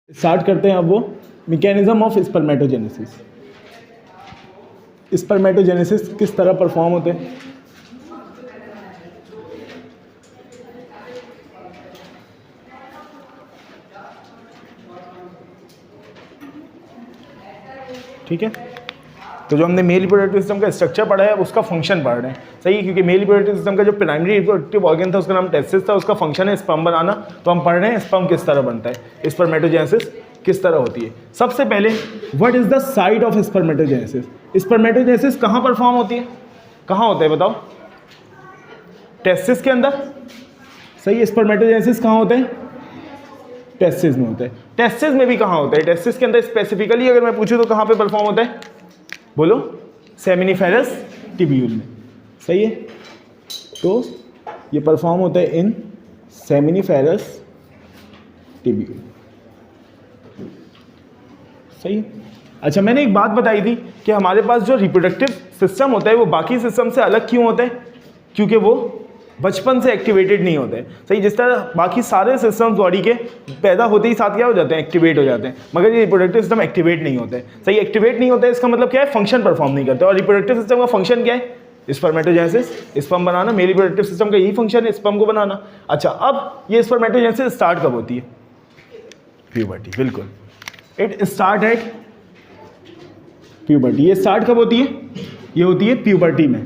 Start करते हैं अब वो मैकेनिज्म ऑफ स्पर्मेटोजेनेसिस। स्पर्मेटोजेनेसिस किस तरह परफॉर्म होते हैं। ठीक है, तो जो हमने मेल रिप्रोडक्टिव सिस्टम का स्ट्रक्चर पढ़ा है उसका फंक्शन पढ़ रहे हैं, सही है, क्योंकि मेल रिप्रोडक्टिव सिस्टम का जो प्राइमरी रिप्रोडक्टिव ऑर्गन था उसका नाम टेस्टिस था, उसका फंक्शन है स्पर्म बनाना। तो हम पढ़ रहे हैं स्पर्म किस तरह बनता है, स्पर्मेटोजेनेसिस किस तरह होती है। सबसे पहले what is the site of spermatogenesis. Spermatogenesis कहाँ परफॉर्म होती है, कहाँ होता है बताओ। टेस्टिस के अंदर, सही है। स्पर्मेटोजेनेसिस कहाँ होते हैं, टेस्टिस में होते हैं। टेस्टिस में भी कहाँ होता है, टेस्टिस के अंदर स्पेसिफिकली अगर मैं पूछूं तो कहाँ पे परफॉर्म होता है, बोलो। सेमिनिफेरस टिब्यूल में, सही है। तो ये परफॉर्म होता है इन सेमिनिफेरस टिब्यूल, सही है। अच्छा, मैंने एक बात बताई थी कि हमारे पास जो रिप्रोडक्टिव सिस्टम होता है वो बाकी सिस्टम से अलग क्यों होता है, क्योंकि वो बचपन से एक्टिवेटेड नहीं होते हैं, सही। जिस तरह बाकी सारे सिस्टम्स बॉडी के पैदा होते ही साथ क्या हो जाते हैं, एक्टिवेट हो जाते हैं, मगर ये रिप्रोडक्टिव सिस्टम एक्टिवेट नहीं होते, सही। एक्टिवेट नहीं होते इसका मतलब क्या है, फंक्शन परफॉर्म नहीं करते। और रिप्रोडक्टिव सिस्टम का फंक्शन क्या है, स्पर्मेटोजेनेसिस, स्पर्म बनाना। मेल रिप्रोडक्टिव सिस्टम का यही फंक्शन है, स्पर्म को बनाना। अच्छा, अब ये स्पर्मेटोजेनेसिस स्टार्ट कब होती है, प्यूबर्टी, बिल्कुल। It start at puberty. ये स्टार्ट कब होती है, ये होती है प्यूबर्टी में।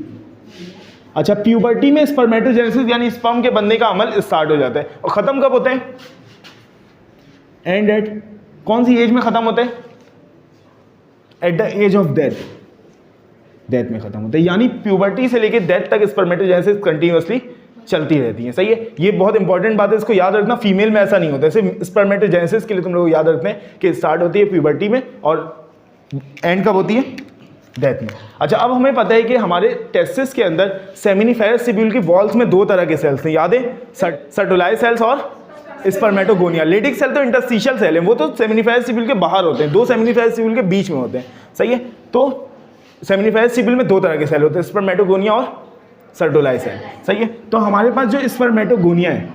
अच्छा, प्यूबर्टी में स्पर्मेटोजेनेसिस यानी स्पर्म के बनने का अमल स्टार्ट हो जाता है। और खत्म कब होता है, एंड एट कौन सी एज में खत्म होता है, at the age of death, death में खत्म होता है। यानी प्यूबर्टी से लेकर डेथ तक स्पर्मेटोजेनेसिस कंटिन्यूअसली चलती रहती है, सही है। ये बहुत इंपॉर्टेंट बात है, इसको याद रखना। फीमेल में ऐसा नहीं होता है, सिर्फ स्पर्मेटोजेनेसिस के लिए तुम लोग याद रखते हैं कि स्टार्ट होती है प्यूबर्टी में और एंड कब होती है, डेथ में। अच्छा, अब हमें पता है कि हमारे टेस्टिस के अंदर सेमिनिफेरस टिब्यूल की वॉल्स में दो तरह के सेल्स हैं, याद है, सर्टोलाई सेल्स और स्पर्मेटोगोनिया। लेडिक सेल तो इंटरस्टिशियल सेल है, वो तो सेमिनिफेरस टिब्यूल के बाहर होते हैं, दो सेमिनिफेरस टिब्यूल के बीच में होते हैं, सही है। तो सेमिनिफेरस टिब्यूल में दो तरह के सेल होते हैं, स्पर्मेटोगोनिया और सर्टोलाई सेल, सही है। तो हमारे पास जो स्पर्मेटोगोनिया है,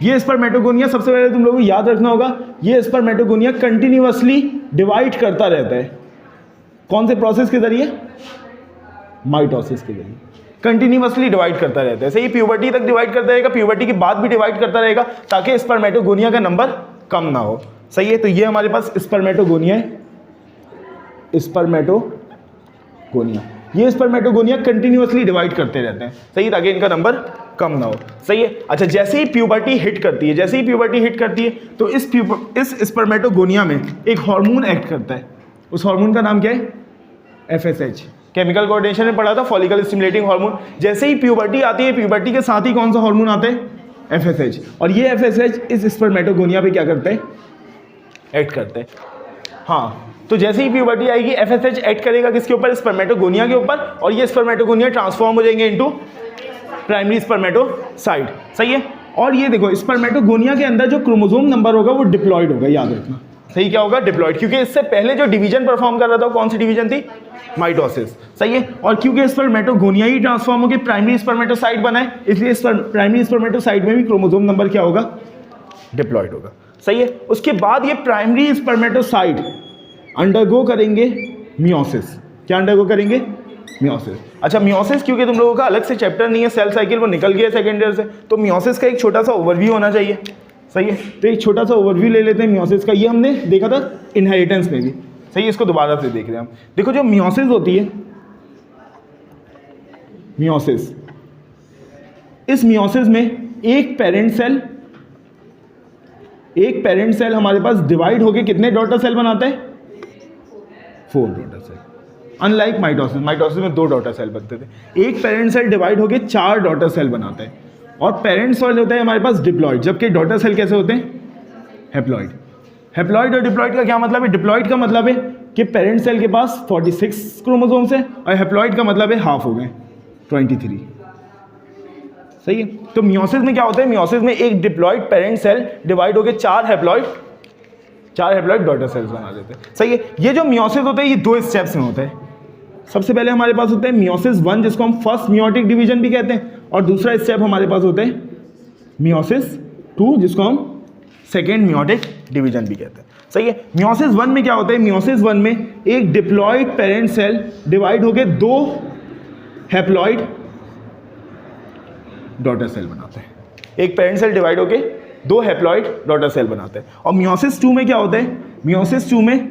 ये स्पर्मेटोगोनिया सबसे पहले तुम लोगों को याद रखना होगा, ये स्पर्मेटोगोनिया कंटिन्यूअसली डिवाइड करता रहता है। कौन से प्रोसेस के जरिए, माइटोसिस के जरिए कंटिन्यूअसली डिवाइड करता रहता है, सही। प्यूबर्टी तक डिवाइड करता रहेगा, प्यूबर्टी के बाद भी डिवाइड करता रहेगा ताकि स्पर्मेटोगोनिया का नंबर कम ना हो, सही है। तो ये हमारे पास स्पर्मेटोगोनिया है, स्पर्मेटोगोनिया। ये स्पर्मेटोगोनिया कंटिन्यूअसली डिवाइड करते रहते हैं, सही, ताकि इनका नंबर कम ना हो, सही है। अच्छा, जैसे ही प्यूबर्टी हिट करती है, जैसे ही प्यूबर्टी हिट करती है तो इस स्पर्मेटोगोनिया में एक हार्मोन एक्ट करता है। उस हार्मोन का नाम क्या है, FSH। केमिकल कोऑर्डिनेशन में पढ़ा था, फॉलिकल स्टिमुलेटिंग हार्मोन। जैसे ही प्यूबर्टी आती है, प्यूबर्टी के साथ ही कौन सा हार्मोन आता है, FSH। और ये FSH इस स्पर्मेटोगोनिया पे क्या करता है, एक्ट करता है। हाँ, तो जैसे ही प्यूबर्टी आएगी FSH एक्ट करेगा किसके ऊपर, स्पर्मेटोगोनिया के ऊपर, और ये स्पर्मेटोगोनिया ट्रांसफॉर्म हो जाएंगे इनटू प्राइमरी स्पर्मेटोसाइट, सही है। और ये देखो, स्पर्मेटोगोनिया के अंदर जो क्रोमोसोम नंबर होगा वो डिप्लॉयड होगा, याद रखना, सही। क्या होगा, डिप्लॉयड, क्योंकि इससे पहले जो डिवीजन परफॉर्म कर रहा था कौन सी डिवीजन थी, माइटोसिस, सही है। और क्योंकि स्पर्मेटोगोनिया ही ट्रांसफॉर्म होकर प्राइमरी स्पर्मेटोसाइट बना है, इसलिए प्राइमरी स्पर्मेटोसाइट में भी क्रोमोसोम नंबर क्या होगा, डिप्लॉयड होगा, सही है। उसके बाद ये प्राइमरी स्पर्मेटोसाइट अंडरगो करेंगे मियोसिस। क्या अंडरगो करेंगे, मियोसिस। अच्छा, मियोसिस क्योंकि तुम लोगों का अलग से चैप्टर नहीं है, सेल साइकिल वो निकल गया सेकेंड ईयर से, तो मियोसिस का एक छोटा सा ओवरव्यू होना चाहिए, सही है। तो एक छोटा सा ओवरव्यू ले लेते हैं मियोसिस का। ये हमने देखा था इनहेरिटेंस में भी, सही है। इसको दोबारा से देख रहे हैं हम। देखो, जो मियोसिस होती है, मियोसिस, इस मियोसिस में एक पेरेंट सेल हमारे पास डिवाइड होके कितने डॉटर सेल बनाता है, 4 डॉटर सेल। अनलाइक माइटोसिस में 2 डॉटर सेल बनते थे, एक पेरेंट सेल डिवाइड होके 4 डॉटर सेल बनाता है। और पेरेंट सेल होता है हमारे पास डिप्लॉइड, जबकि डॉटर सेल कैसे होते हैं, हैप्लॉइड। हैप्लॉइड और डिप्लॉइड का क्या मतलब है, डिप्लॉइड का मतलब है कि पेरेंट सेल के पास 46 क्रोमोसोम्स है, और हैप्लॉइड का मतलब है हाफ हो गए, 23, सही है। तो मियोसिस में क्या होता है, मियोसिस में एक डिप्लॉइड पेरेंट सेल डिवाइड होकर 4 हैप्लॉइड डॉटर सेल्स बना देते हैं, सही है। ये जो मियोसिस होता है ये 2 स्टेप्स में होता है। सबसे पहले हमारे पास होता है मियोसिस 1, जिसको हम फर्स्ट मियोटिक डिवीजन भी कहते हैं, और दूसरा स्टेप हमारे पास होता है मियोसिस 2, जिसको हम सेकेंड मियोटिक डिवीजन भी कहते हैं। सही है। मियोसिस 1 में क्या होता है? मियोसिस 1 में एक डिप्लॉइड पेरेंट सेल डिवाइड होकर 2 हैप्लॉइड डॉटर सेल बनाते हैं। एक पेरेंट सेल डिवाइड होके 2 हैप्लॉइड डॉटर सेल बनाते हैं। और मियोसिस 2 में क्या होता है? मियोसिस 2 में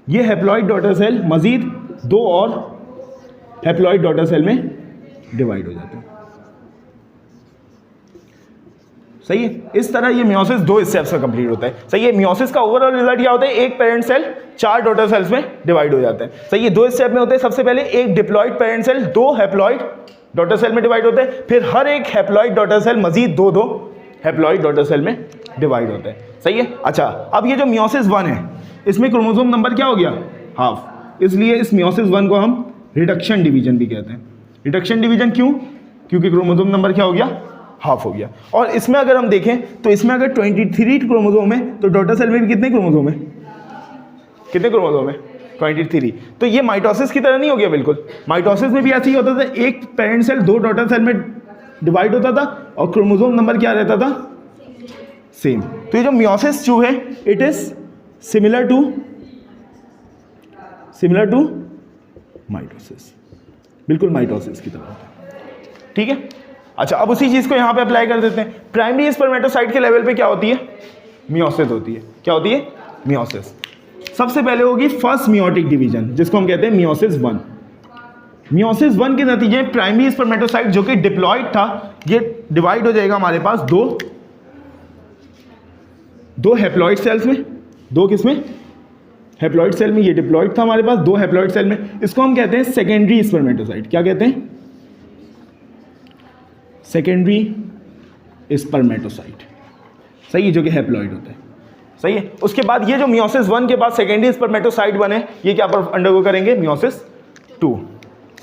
ये हैप्लॉइड डॉटर सेल मजीद 2 और हैप्लॉइड डॉटर सेल में डिवाइड हो जाते हैं। सही है। इस तरह ये मियोसिस 2 स्टेप्स में कंप्लीट होता है। सही है। मियोसिस का ओवरऑल रिजल्ट क्या होता है? एक पेरेंट सेल 4 डॉटर सेल्स में डिवाइड हो जाते हैं। सही है। 2 स्टेप में होते हैं। सबसे पहले एक diploid parent cell 2 haploid daughter cell में डिवाइड होते हैं, फिर हर एक हैप्लॉइड डॉटर सेल मजीद 2 हैप्लॉइड डॉटर सेल में डिवाइड होते हैं। सही है। अच्छा, अब ये जो मियोसिस 1 है इसमें क्रोमोसोम नंबर क्या हो गया? हाफ। इसलिए इस मियोसिस 1 को हम रिडक्शन डिवीजन भी कहते हैं। रिडक्शन डिवीजन क्यों? क्योंकि क्रोमोसोम नंबर क्या हो गया? हाफ हो गया। और इसमें अगर हम देखें तो इसमें अगर 23 क्रोमोसोम है तो डॉटर सेल में भी कितने क्रोमोसोम है? कितने क्रोमोसोम है? 23। तो ये माइटोसिस की तरह नहीं हो गया बिल्कुल। माइटोसिस में भी ऐसे ही होता था, एक पेरेंट सेल 2 डॉटर सेल में डिवाइड होता था और क्रोमोसोम नंबर क्या रहता था? सेम। तो ये जो मियोसिस 2 है it is similar to mitosis, बिल्कुल माइटोसिस की तरह होता है। ठीक है। अच्छा, अब उसी चीज को यहां पे अप्लाई कर देते हैं। प्राइमरी स्पर्मेटोसाइट के लेवल पे क्या होती है? मियोसिस होती है। क्या होती है? मियोसिस। सबसे पहले होगी फर्स्ट मियोटिक डिवीजन जिसको हम कहते हैं मियोसिस 1। मियोसिस 1 के नतीजे प्राइमरी स्पर्मेटोसाइट जो कि डिप्लॉइड था ये डिवाइड हो जाएगा हमारे पास दो हैप्लॉइड सेल्स में। 2 किस में? हैप्लॉइड सेल में। ये डिप्लॉइड था हमारे पास 2 हैप्लॉइड सेल में। इसको हम कहते हैं सेकेंडरी स्पर्मेटोसाइट। क्या कहते हैं? Secondary spermatocyte. सही है, जो कि हैप्लॉइड होता है। सही है। उसके बाद ये जो मियोसिस 1 के बाद सेकेंडरी स्पर्मेटोसाइट बने ये क्या पर अंडरगो करेंगे? मियोसिस 2।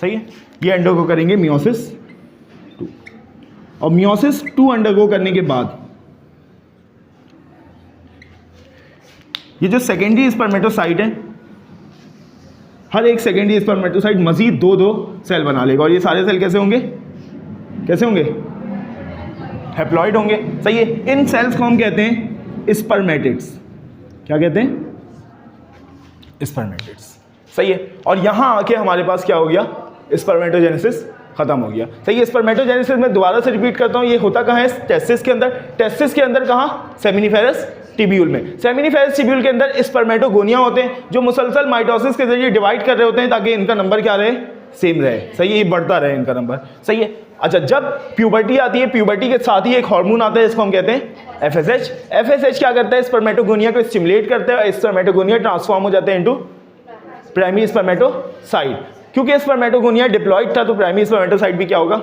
सही है। ये अंडरगो करेंगे मियोसिस 2। और मियोसिस 2 अंडरगो करने के बाद ये जो सेकेंडरी स्पर्मेटोसाइट है हर एक सेकेंडरी स्पर्मेटोसाइट मजीद 2 सेल बना लेगा। और ये सारे सेल कैसे होंगे? कैसे होंगे? हैप्लॉइड होंगे। सही है। इन सेल्स को हम कहते हैं स्पर्मेटिड्स। क्या कहते हैं? स्पर्मेटिड्स। सही है। और यहां आके हमारे पास क्या हो गया? स्पर्मेटोजेनेसिस खत्म हो गया। सही है। स्पर्मेटोजेनेसिस में दोबारा से रिपीट करता हूं, ये होता कहां है? टेस्टिस के अंदर। टेस्टिस के अंदर कहां? सेमिनिफेरस टिब्यूल में। सेमिनिफेरस टिब्यूल के अंदर स्पर्मेटोगोनिया होते हैं जो मुसलसल माइटोसिस के जरिए डिवाइड कर रहे होते हैं ताकि इनका नंबर क्या रहे? सेम रहे। सही है। ये बढ़ता रहे इनका नंबर। सही है। अच्छा, जब प्यूबर्टी आती है प्यूबर्टी के साथ ही एक हार्मोन आता है जिसको हम कहते हैं एफएसएच। एफएसएच क्या करता है? स्पर्मेटोगोनिया को स्टिमुलेट करता है और स्पर्मेटोगोनिया ट्रांसफॉर्म हो जाते हैं इनटू प्राइमरी स्पर्मेटोसाइट। क्योंकि स्पर्मेटोगोनिया डिप्लॉइड था तो प्राइमरी स्पर्मेटोसाइट भी क्या होगा?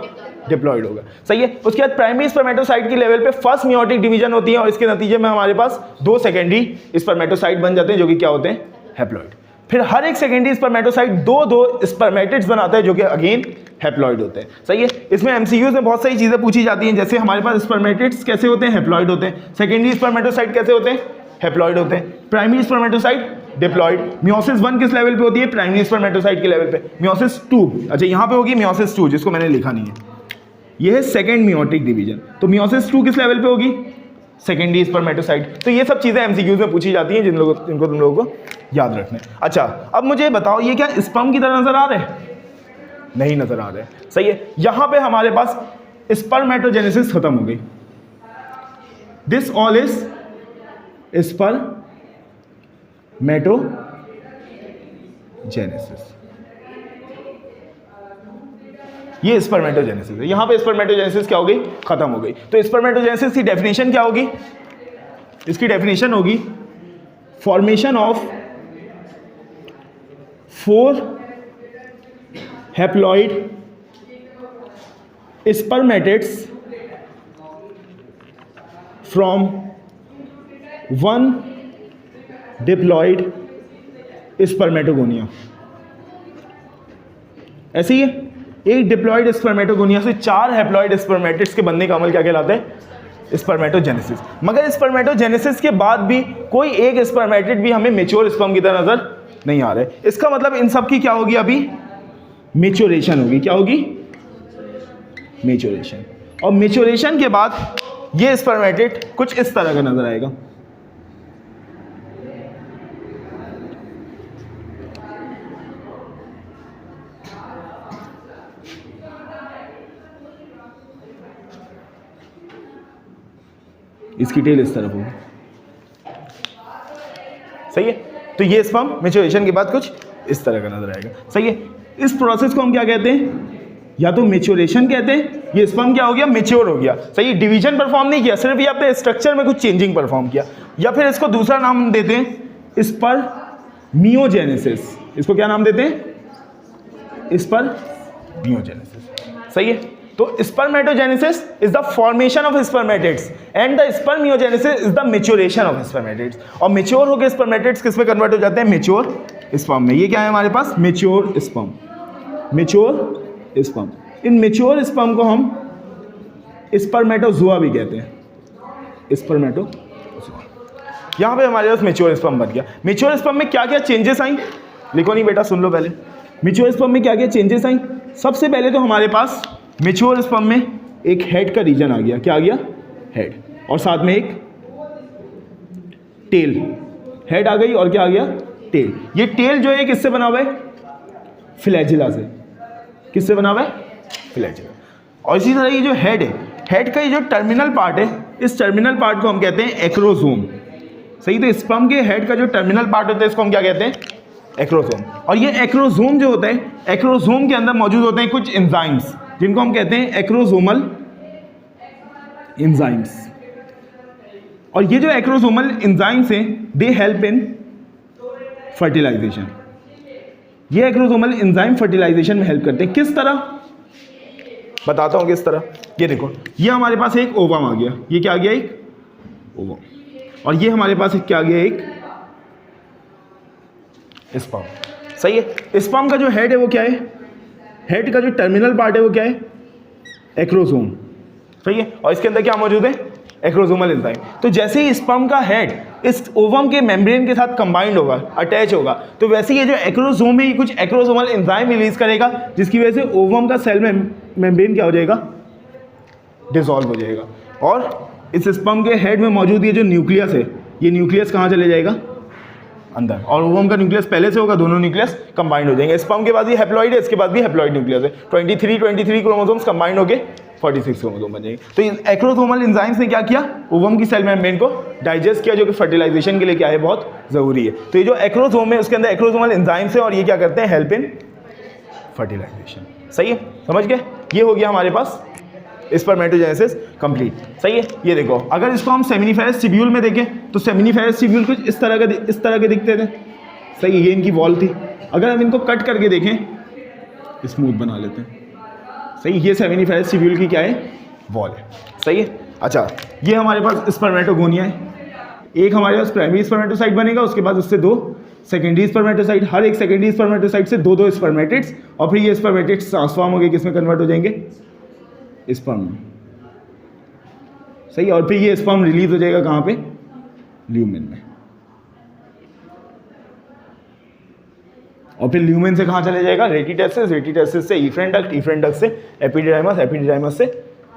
डिप्लॉइड होगा। सही है। उसके बाद प्राइमरी स्पर्मेटोसाइट की लेवल पे फर्स्ट मियोटिक डिवीजन होती है और इसके नतीजे में हमारे पास 2 सेकेंडरी स्पर्मेटोसाइट बन जाते हैं जो कि क्या होते हैं? हैप्लॉइड। फिर हर एक सेकेंडरी स्पर्मेटोसाइट 2 स्पर्मेटिड्स बनाता है जो कि अगेन हैप्लॉइड होते हैं। सही है। इसमें एमसीक्यूज में बहुत सारी चीजें पूछी जाती हैं, जैसे हमारे पास स्पर्मेटिड्स कैसे होते हैं? हैप्लॉइड होते हैं। सेकेंडरी स्पर्मेटोसाइट कैसे होते हैं? हैप्लॉइड होते हैं। Primary spermatocyte diploid. मियोसिस 1 किस लेवल पे होती है? प्राइमरी स्पर्मेटोसाइट के लेवल पे। मियोसिस 2, अच्छा यहां पे होगी मियोसिस 2 जिसको मैंने लिखा नहीं है, ये है सेकेंड मियोटिक डिवीजन। तो मियोसिस 2 किस लेवल पे होगी? Secondary spermatocyte. तो ये सब चीजें एमसीक्यूज में पूछी जाती हैं जिनको तुम लोगों को याद रखना है। अच्छा, अब मुझे बताओ ये क्या स्पर्म की तरह नजर आ रहे हैं? नहीं नजर आ रहे। सही है। यहां पे हमारे पास स्पर्मेटोजेनेसिस खत्म हो गई। This all is spermatogenesis. ये स्पर्मेटोजेनेसिस है। यहां पे स्पर्मेटोजेनेसिस क्या हो गई? खत्म हो गई। तो स्पर्मेटोजेनेसिस की डेफिनेशन क्या होगी? इसकी डेफिनेशन होगी formation of 4 haploid spermatids from 1 diploid spermatogonia. ऐसे ही है। एक डिप्लॉइड स्पर्मेटोगोनिया से 4 हैप्लॉइड स्पर्मेटिड्स के बनने का अमल क्या कहलाता है? स्पर्मेटोजेनेसिस। मगर स्पर्मेटोजेनेसिस के बाद भी कोई एक स्पर्मेटिड भी हमें मेच्योर स्पर्म की तरह नजर नहीं आ रहा है। इसका मतलब इन सब की क्या होगी? अभी मेच्योरेशन होगी। क्या होगी? मेच्योरेशन। और मेच्योरेशन के बाद ये स्पर्मेटेड कुछ इस तरह का नजर आएगा। इसकी टेल इस तरफ होगी, सही है। तो ये स्पर्म मैच्योरेशन के बाद कुछ इस तरह का नजर आएगा, सही है। इस प्रोसेस को हम क्या कहते हैं? या तो मैच्योरेशन कहते हैं, ये स्पर्म क्या हो गया? मैच्योर हो गया, सही। डिवीजन परफॉर्म नहीं किया, सिर्फ ये अपने स्ट्रक्चर में कुछ चेंजिंग परफॉर्म किया। या फिर इसको दूसरा नाम देते हैं स्पर्मियोजेनेसिस। इसको क्या नाम देते हैं? स्पर्मियोजेनेसिस, सही है। तो spermatogenesis is the formation of spermatids and the spermiogenesis is the maturation of spermatids. और मैच्योर होकर स्पर्मेटिड्स किस में कन्वर्ट हो जाते हैं? मैच्योर स्पर्म में। ये क्या है हमारे पास? Mature sperm, mature sperm. इन मैच्योर स्पर्म को हम स्पर्मेटोजुआ भी कहते हैं, स्पर्मेटोजुआ। यहां पे हमारे पास मैच्योर स्पर्म बन गया। मैच्योर स्पर्म में क्या क्या चेंजेस आई? लिखो नहीं बेटा, सुन लो पहले। मैच्योर स्पर्म में क्या क्या चेंजेस आई? सबसे पहले तो हमारे पास मैच्योर स्पर्म में एक हेड का रीजन आ गया। क्या आ गया? हेड। और साथ में एक टेल। हेड आ गई और क्या आ गया? टेल। ये टेल जो है किससे बना हुआ है? फ्लैजिला से। किससे बना हुआ है? फ्लैजिला। और इसी तरह ये जो हेड है, हेड का ये जो टर्मिनल पार्ट है, इस टर्मिनल पार्ट को हम कहते हैं एक्रोसोम, सही। तो स्पर्म के हेड का जो टर्मिनल पार्ट होता है इसको हम क्या कहते हैं? एक्रोसोम। और ये एक्रोसोम जो होता है, एक्रोसोम के अंदर मौजूद होते हैं कुछ एंजाइम्स जिनको हम कहते हैं एक्रोसोमल एंजाइम्स। और ये जो एक्रोसोमल एंजाइम्स हैं, दे हेल्प इन फर्टिलाइजेशन। ये एक्रोसोमल एंजाइम फर्टिलाइजेशन में हेल्प करते हैं। किस तरह? बताता हूं किस तरह। ये देखो, ये हमारे पास एक ओवम आ गया। ये क्या आ गया? एक ओवम। और ये हमारे पास क्या आ गया? एक स्पर्म, सही है। स्पर्म का जो हेड है वो क्या है? हेड का जो टर्मिनल पार्ट है वो क्या है? एक्रोसोम, सही है। और इसके अंदर क्या मौजूद है? Acrosomal enzyme. तो जैसे ही स्पर्म का हेड इस ओवम के मेम्ब्रेन के साथ कंबाइंड होगा, अटैच होगा, तो वैसे ये जो एक्रोसोम है ये कुछ एक्रोसोमल एंजाइम रिलीज करेगा, जिसकी वजह से ओवम का सेल मेम्ब्रेन क्या हो जाएगा? डिसॉल्व हो जाएगा। और इस स्पर्म के हेड में मौजूद ये जो न्यूक्लियस है, ये न्यूक्लियस कहाँ चले जाएगा? अंदर। और ओवम का न्यूक्लियस पहले से होगा, दोनों न्यूक्लियस कंबाइंड हो जाएंगे। स्पर्म के बाद ये हैप्लॉइड है, इसके बाद भी हैप्लॉइड न्यूक्लियस है। 23 क्रोमोसोम्स कंबाइंड होके 46 क्रोमोसोम बन जाएंगे। तो एक्रोसोमल एंजाइम्स ने क्या किया? ओवम की सेल मेम्ब्रेन को डाइजेस्ट किया, जो कि फर्टिलाइजेशन के लिए क्या है? बहुत जरूरी है। तो ये जो एक्रोसोम है उसके अंदर एक्रोसोमल एंजाइम्स है और ये क्या करते हैं? हेल्प इन फर्टिलाइजेशन, सही है। समझ गए? ये हो गया हमारे पास स्पर्मेटोजेनेसिस कंप्लीट, सही है। ये देखो, अगर इसको हम सेमिनिफेरस ट्यूब्यूल में देखें तो सेमिनिफेरस ट्यूब्यूल कुछ इस तरह के दिखते थे, सही है। ये इनकी वॉल थी। अगर हम इनको कट करके देखें, स्मूथ बना लेते हैं, सही। ये सेमिनिफेरस ट्यूब्यूल की क्या है? वॉल है, सही है। अच्छा, ये हमारे पास स्पर्मेटोगोनिया है। एक हमारे पास प्राइमरी स्पर्मेटोसाइट बनेगा, उसके बाद उससे 2 सेकेंडरी स्पर्मेटोसाइट। हर एक सेकेंडरी स्पर्मेटोसाइट से 2 स्पर्मेटिड्स, और फिर ये स्पर्मेटिड्स ट्रांसफॉर्म हो गए, किसमें कन्वर्ट हो जाएंगे? स्पर्म में, सही। और फिर ये स्पर्म रिलीज हो जाएगा कहाँ पे? ल्यूमेन में। और फिर ल्यूमेन से कहाँ चले जाएगा? रेटिटेसिस, रेटिटेसिस से इफ्रेंट डक्ट, इफ्रेंट डक्ट से एपिडिडाइमस, एपिडिडाइमस से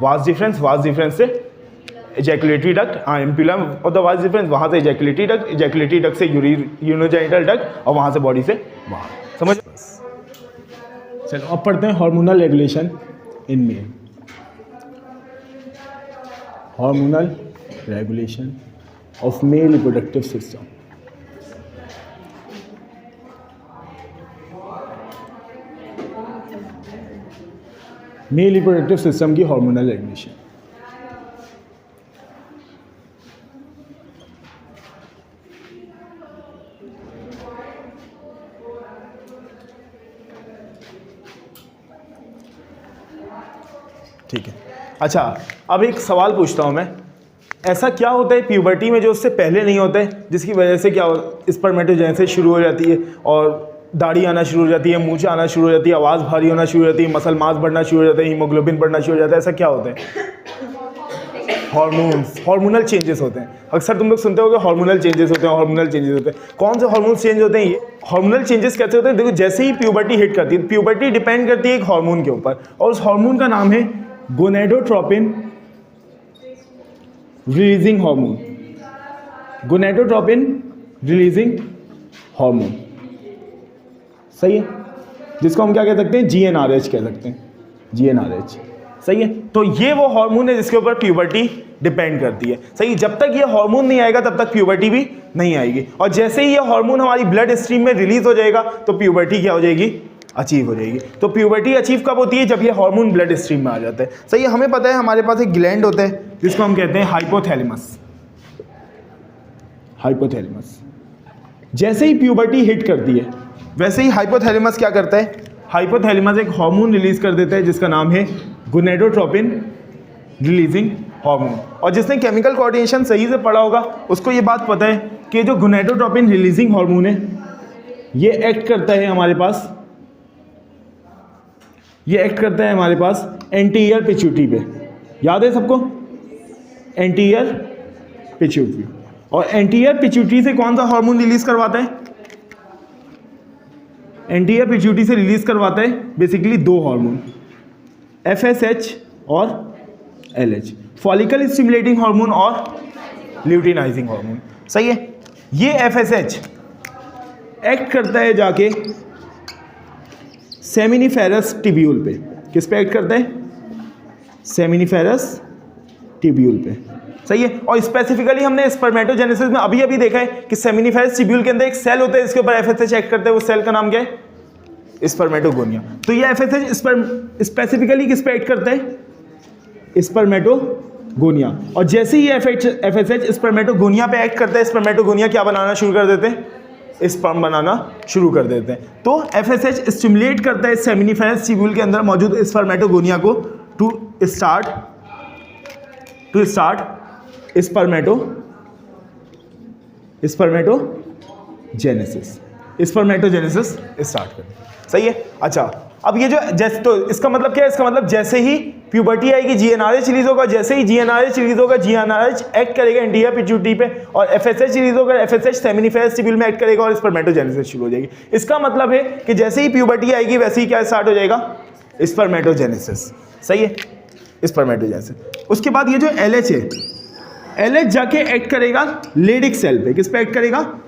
वास डिफरेंस, वास डिफरेंस से ejaculatory duct, ampulla of the vas deferens, वहाँ से एजैकुलेटरी डक्ट, एजैकुलेटरी डक्ट से यूरोजेनिटल डक्ट, और वहाँ से बॉडी से बाहर। समझ? चलो अब पढ़ते हैं hormonal regulation in male. Hormonal regulation of male reproductive system. Male reproductive system की हार्मोनल रेगुलेशन। ठीक है। अच्छा, अब एक सवाल पूछता हूँ मैं, ऐसा क्या होता है प्यूबर्टी में जो उससे पहले नहीं होता है, जिसकी वजह से क्या स्पर्मेटोजेनेसिस शुरू हो जाती है और दाढ़ी आना शुरू हो जाती है, मूंछ आना शुरू हो जाती है, आवाज़ भारी होना शुरू हो जाती है, मसल मास बढ़ना शुरू हो जाता है, हीमोग्लोबिन बढ़ना शुरू हो जाता है? ऐसा क्या होता है? हार्मोन्स, हार्मोनल चेंजेस होते हैं। अक्सर तुम लोग सुनते हो कि हार्मोनल चेंजेस होते हैं, हार्मोनल चेंजेस होते हैं। कौन से हार्मोन्स चेंज होते हैं? ये हार्मोनल चेंजेस कैसे होते हैं? देखो, जैसे ही प्यूबर्टी हिट करती है, प्यूबर्टी डिपेंड करती है एक हार्मोन के ऊपर, और उस हार्मोन का नाम है gonadotropin releasing hormone, gonadotropin releasing hormone, सही है, जिसको हम क्या कह सकते हैं, GnRH कह सकते हैं, GnRH, सही है। तो ये वो हार्मोन है जिसके ऊपर प्यूबर्टी डिपेंड करती है, सही। जब तक ये हार्मोन नहीं आएगा तब तक प्यूबर्टी भी नहीं आएगी, और जैसे ही ये हार्मोन हमारी ब्लड स्ट्रीम में रिलीज हो जाएगा तो प्यूबर्टी क्या हो जाएगी, अचीव हो जाएगी। तो प्यूबर्टी अचीव कब होती है, जब ये हार्मोन ब्लड स्ट्रीम में आ जाता है, सही है। हमें पता है हमारे पास एक ग्लैंड होता है जिसको हम कहते हैं हाइपोथैलेमस, हाइपोथैलेमस। जैसे ही प्यूबर्टी हिट करती है वैसे ही हाइपोथैलेमस क्या करता है, हाइपोथैलेमस एक हार्मोन रिलीज कर देता है जिसका नाम है गोनेडोट्रोपिन रिलीजिंग हार्मोन। और जिसने केमिकल कोऑर्डिनेशन सही से पढ़ा होगा उसको ये बात पता है कि जो गोनेडोट्रोपिन रिलीजिंग हार्मोन है ये एक्ट करता है हमारे पास, ये एक्ट करता है हमारे पास एंटीरियर पिट्यूटरी पे, याद है सबको, एंटीरियर पिट्यूटरी। और एंटीरियर पिट्यूटरी से कौन सा हार्मोन रिलीज करवाता है, एंटीरियर पिट्यूटरी से रिलीज करवाता है बेसिकली दो हार्मोन, FSH और LH, फॉलिकल स्टिमुलेटिंग हार्मोन और ल्यूटिनाइजिंग हार्मोन, सही है। ये FSH एक्ट करता है जाके सेमिनिफेरस टिब्यूल पे, किस पे एक्ट करता है, सेमिनिफेरस टिब्यूल पे, सही है। और स्पेसिफिकली हमने स्पर्मेटोजेनेसिस में अभी अभी देखा है कि सेमिनिफेरस टिब्यूल के अंदर एक सेल होता है इसके ऊपर FSH एक्ट करता है, वो सेल का नाम क्या है, स्पर्मेटोगोनिया। तो ये FSH स्पेसिफिकली किस पे एक्ट करता है, स्पर्मेटोगोनिया। और जैसे ही FSH स्पर्मेटोगोनिया पे एक्ट करता है, स्पर्मेटोगोनिया क्या बनाना शुरू कर देते हैं, स्पर्म बनाना शुरू कर देते हैं। तो FSH स्टिमुलेट करता है सेमिनिफेरस टिब्यूल के अंदर मौजूद स्पर्मेटोगोनिया को टू स्टार्ट स्पर्मेटोजेनेसिस स्टार्ट करते हैं, सही है। अच्छा, अब ये जो जैसे, तो इसका मतलब क्या है, इसका मतलब जैसे ही प्यूबर्टी आएगी GnRH रिलीज होगा, जैसे ही GnRH रिलीज होगा GnRH एक्ट करेगा एंटीरियर पिट्यूटरी पे, और FSH रिलीज होगा, FSH सेमिनिफेरस टिब्यूल में एक्ट करेगा और स्पर्मेटोजेनेसिस शुरू हो जाएगी। इसका मतलब है कि जैसे ही प्यूबर्टी आएगी वैसे ही क्या स्टार्ट हो जाएगा, स्पर्मेटोजेनेसिस, सही है, स्पर्मेटोजेनेसिस। उसके बाद ये जो LH है, LH जाके एक्ट करेगा लेडिक सेल पे, किस पे एक्ट करेगा,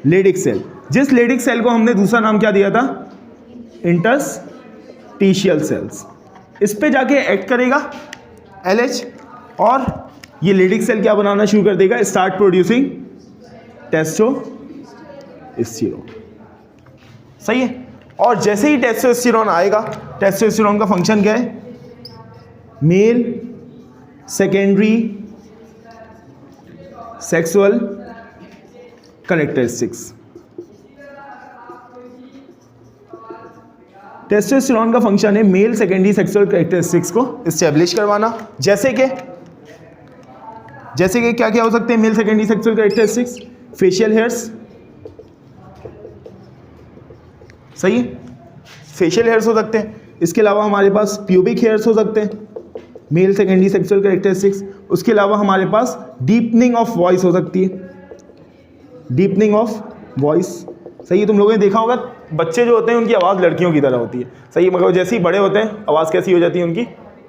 लेडिक सेल, जिस लेडिक सेल को हमने दूसरा नाम क्या दिया था, इंटरस्टिशियल सेल्स, इस पे जाके एक्ट करेगा LH, और ये लेडिक सेल क्या बनाना शुरू कर देगा, स्टार्ट प्रोड्यूसिंग टेस्टोस्टेरोन, सही है। और जैसे ही टेस्टोस्टेरोन आएगा, टेस्टोस्टेरोन का फंक्शन क्या है, male secondary sexual characteristics. Testosterone का फंक्शन है मेल सेकेंडरी सेक्सुअल कैरेक्टरिस्टिक्स को एस्टेब्लिश करवाना, जैसे कि क्या क्या हो सकते हैं male secondary sexual characteristics, facial hairs, सही है, फेशियल हेयर्स हो सकते हैं। इसके अलावा हमारे पास प्यूबिक हेयर्स हो सकते हैं, मेल सेकेंडरी सेक्सुअल कैरेक्टरिस्टिक्स। उसके अलावा हमारे पास डीपनिंग ऑफ वॉइस हो सकती है, डीपनिंग ऑफ वॉइस, सही है। तुम लोगों ने देखा होगा बच्चे जो होते हैं उनकी आवाज़ लड़कियों की तरह होती है, सही है, मगर जैसे ही बड़े होते हैं आवाज़ कैसी हो जाती है उनकी,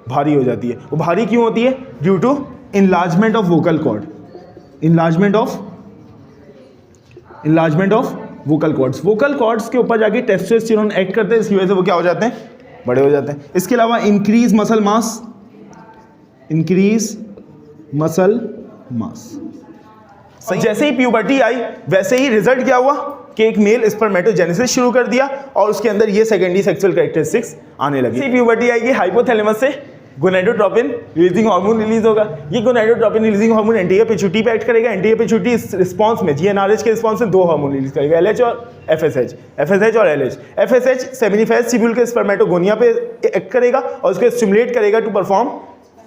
भारी हो जाती है। वो भारी क्यों होती है, due to enlargement of vocal cord, enlargement of vocal cords. Vocal cords के ऊपर जाके टेस्टोस्टेरोन एक्ट करते हैं, इसकी वजह से वो क्या हो जाते हैं, बड़े हो जाते हैं। इसके अलावा इंक्रीज मसल मास, जैसे ही प्यूबर्टी आई वैसे ही रिजल्ट क्या हुआ कि एक मेल स्पर्मेटोजेनेसिस शुरू कर दिया और उसके अंदर ये सेकेंडरी सेक्सुअल कैरेक्टरिस्टिक्स आने लगी। प्यूबर्टी आएगी, हाइपोथैलेमस से गोनेडोट्रोपिन रिलीजिंग हार्मोन रिलीज होगा। ये gonadotropin releasing hormone anterior pituitary पे एक्ट करेगा। एंटीरियर पिट्यूटरी रिस्पांस में GnRH के रिस्पांस में दो हार्मोन रिलीज करेगा, LH और FSH, FSH और LH। FSH सेमिनिफेरस टिब्यूल के स्पर्मेटोगोनिया पे एक्ट करेगा और उसको स्टिमुलेट करेगा टू परफॉर्म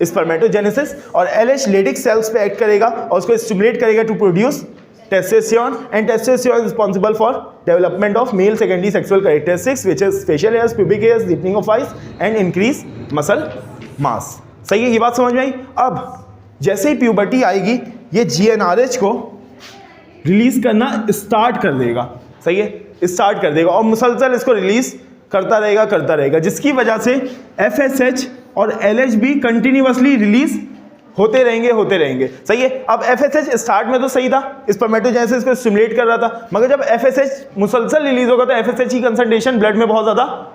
स्पर्मेटोजेनेसिस, और LH लेडिक सेल्स पे एक्ट करेगा और उसको स्टिमुलेट करेगा to produce testosterone, and testosterone is responsible for development of male secondary sexual characteristics which is facial hairs, pubic hairs, deepening of eyes and increase muscle mass। सही है, ये बात समझ में आई। अब जैसे ही प्यूबर्टी आएगी ये GnRH को रिलीज करना स्टार्ट कर देगा, सही है, स्टार्ट कर देगा और मुसलसल इसको रिलीज करता रहेगा, जिसकी वजह से FSH और LH भी कंटिन्यूअसली रिलीज होते रहेंगे। सही है। अब FSH स्टार्ट में तो सही था, स्पर्मेटोजेनेसिस को स्टिमुलेट कर रहा था, मगर जब FSH मुसलसल रिलीज होगा तो FSH की कंसंट्रेशन ब्लड में बहुत ज़्यादा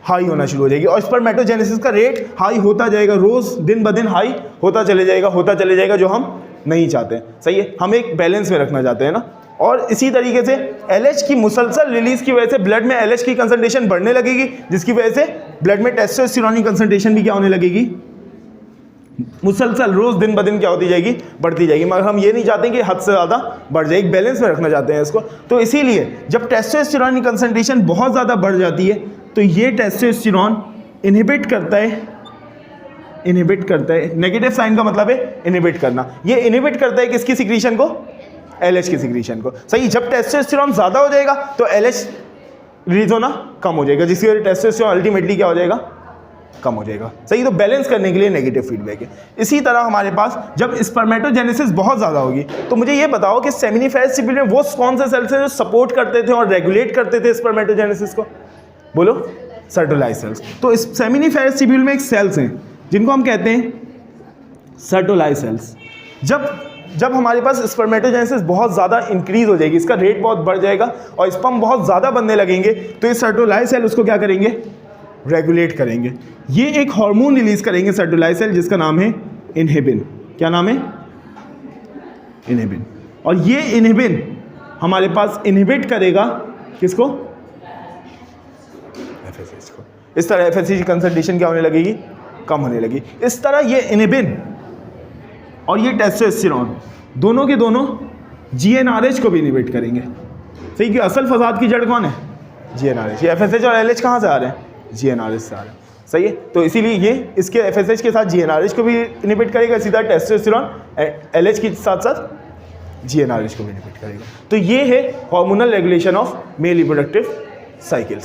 हाई होना शुरू हो जाएगी और स्पर्मेटोजेनेसिस का रेट हाई होता जाएगा, रोज़ दिन ब दिन हाई होता चले जाएगा, जो हम नहीं चाहते। सही है। हम एक बैलेंस में रखना चाहते हैं ना। और इसी तरीके से LH की मुसलसल रिलीज की वजह से ब्लड में LH की कंसंट्रेशन बढ़ने लगेगी, जिसकी वजह से ब्लड में टेस्टोस्टेरोन की कंसंट्रेशन भी क्या होने लगेगी, मुसलसल रोज दिन ब दिन क्या होती जाएगी, बढ़ती जाएगी। मगर हम ये नहीं चाहते कि हद से ज़्यादा बढ़ जाए, एक बैलेंस में रखना चाहते हैं इसको। तो इसीलिए जब टेस्टोस्टेरोन की कंसंट्रेशन बहुत ज़्यादा बढ़ जाती है तो ये टेस्टोस्टेरोन इनहिबिट करता है, नेगेटिव साइन का मतलब है इनहिबिट करना। ये इनहिबिट करता है किसकी सिक्रीशन को, LH की सिक्रीशन को। सही। जब टेस्टोस्टेरोन ज़्यादा हो जाएगा तो LH रिलीज होना कम हो जाएगा, जिसकी वजह से टेस्टोस्टेरोन अल्टीमेटली क्या हो जाएगा, कम हो जाएगा। सही। तो बैलेंस करने के लिए नेगेटिव फीडबैक है। इसी तरह हमारे पास जब स्पर्मेटोजेनेसिस बहुत ज़्यादा होगी तो मुझे ये बताओ कि सेमिनिफेरस ट्यूब्यूल में वो कौन से सेल्स हैं जो सपोर्ट करते थे और रेगुलेट करते थे स्पर्मेटोजेनेसिस को, बोलो, सर्टोलाइज सेल्स। तो इस सेमिनिफेरस ट्यूब्यूल में एक सेल्स हैं जिनको हम कहते हैं सर्टोलाइज सेल्स। जब हमारे पास स्पर्मेटोजेनेसिस बहुत ज़्यादा इंक्रीज हो जाएगी, इसका रेट बहुत बढ़ जाएगा और स्पर्म बहुत ज़्यादा बनने लगेंगे, तो ये सर्टोलाइज सेल उसको क्या करेंगे, रेगुलेट करेंगे। ये एक हार्मोन रिलीज करेंगे सर्टोलाइज सेल जिसका नाम है इनहिबिन। क्या नाम है, इनहिबिन। और ये इनहिबिन हमारे पास इनहिबिट करेगा किसको, FSH को। इस तरह FSH की कंसंट्रेशन क्या होने लगेगी, कम होने लगी। इस तरह ये इनहिबिन और ये टेस्टोस्टेरोन दोनों के दोनों GnRH को भी इनहिबिट करेंगे। सही। कि असल फसाद की जड़ कौन है, GnRH। ये FSH और LH कहाँ से आ रहे हैं, GnRH से आ रहे हैं। सही है। तो इसीलिए ये इसके FSH के साथ GnRH को भी इनहिबिट करेगा, सीधा टेस्टोस्टेरोन LH के साथ साथ GnRH को भी इनहिबिट करेगा। तो ये है hormonal regulation of male reproductive cycle.